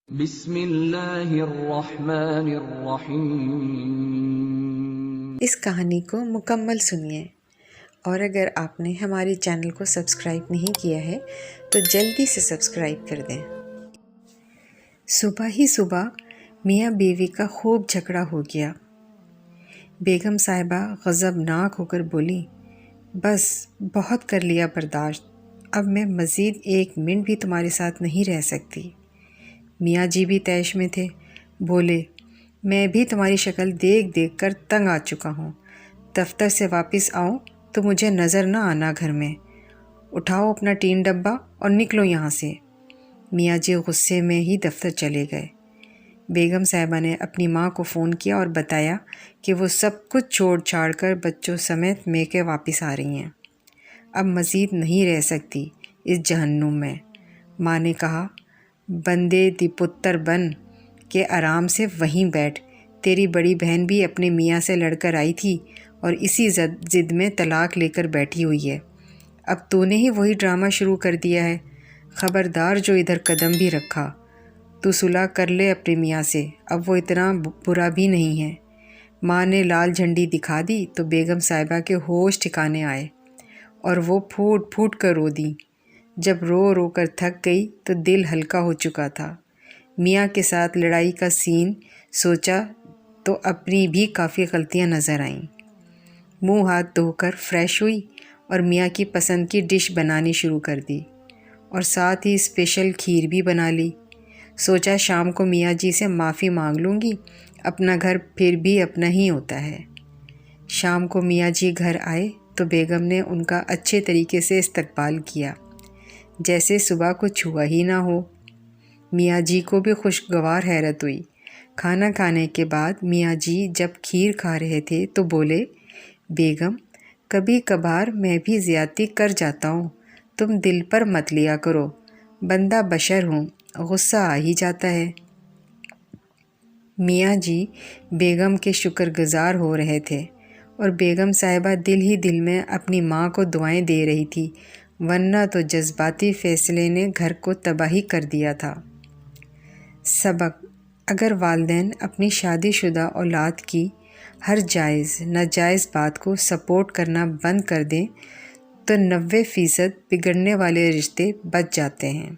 بسم اللہ الرحمن الرحیم۔ اس کہانی کو مکمل سنیے، اور اگر آپ نے ہماری چینل کو سبسکرائب نہیں کیا ہے تو جلدی سے سبسکرائب کر دیں۔ صبح ہی صبح میاں بیوی کا خوب جھگڑا ہو گیا۔ بیگم صاحبہ غضبناک ہو کر بولی، بس بہت کر لیا برداشت، اب میں مزید 1 منٹ بھی تمہارے ساتھ نہیں رہ سکتی۔ میاں جی بھی طیش میں تھے، بولے، میں بھی تمہاری شکل دیکھ دیکھ کر تنگ آ چکا ہوں، دفتر سے واپس آؤں تو مجھے نظر نہ آنا گھر میں، اٹھاؤ اپنا ٹین ڈبہ اور نکلو یہاں سے۔ میاں جی غصے میں ہی دفتر چلے گئے۔ بیگم صاحبہ نے اپنی ماں کو فون کیا اور بتایا کہ وہ سب کچھ چھوڑ چھاڑ کر بچوں سمیت میکے واپس آ رہی ہیں، اب مزید نہیں رہ سکتی اس جہنم میں۔ ماں نے کہا، بندے دی پتر بن کے آرام سے وہیں بیٹھ، تیری بڑی بہن بھی اپنے میاں سے لڑ کر آئی تھی اور اسی ضد میں طلاق لے کر بیٹھی ہوئی ہے، اب تو نے ہی وہی ڈرامہ شروع کر دیا ہے، خبردار جو ادھر قدم بھی رکھا، تو صلح کر لے اپنے میاں سے، اب وہ اتنا برا بھی نہیں ہے۔ ماں نے لال جھنڈی دکھا دی تو بیگم صاحبہ کے ہوش ٹھکانے آئے اور وہ پھوٹ پھوٹ کر رو دی۔ جب رو رو کر تھک گئی تو دل ہلکا ہو چکا تھا۔ میاں کے ساتھ لڑائی کا سین سوچا تو اپنی بھی کافی غلطیاں نظر آئیں۔ منہ ہاتھ دھو کر فریش ہوئی اور میاں کی پسند کی ڈش بنانی شروع کر دی، اور ساتھ ہی اسپیشل کھیر بھی بنا لی۔ سوچا شام کو میاں جی سے معافی مانگ لوں گی، اپنا گھر پھر بھی اپنا ہی ہوتا ہے۔ شام کو میاں جی گھر آئے تو بیگم نے ان کا اچھے طریقے سے استقبال کیا، جیسے صبح کچھ ہوا ہی نہ ہو۔ میاں جی کو بھی خوشگوار حیرت ہوئی۔ کھانا کھانے کے بعد میاں جی جب کھیر کھا رہے تھے تو بولے، بیگم، کبھی کبھار میں بھی زیادتی کر جاتا ہوں، تم دل پر مت لیا کرو، بندہ بشر ہوں، غصہ آ ہی جاتا ہے۔ میاں جی بیگم کے شکر گزار ہو رہے تھے، اور بیگم صاحبہ دل ہی دل میں اپنی ماں کو دعائیں دے رہی تھی، ورنہ تو جذباتی فیصلے نے گھر کو تباہی کر دیا تھا۔ سبق: اگر والدین اپنی شادی شدہ اولاد کی ہر جائز ناجائز بات کو سپورٹ کرنا بند کر دیں تو 90% بگڑنے والے رشتے بچ جاتے ہیں۔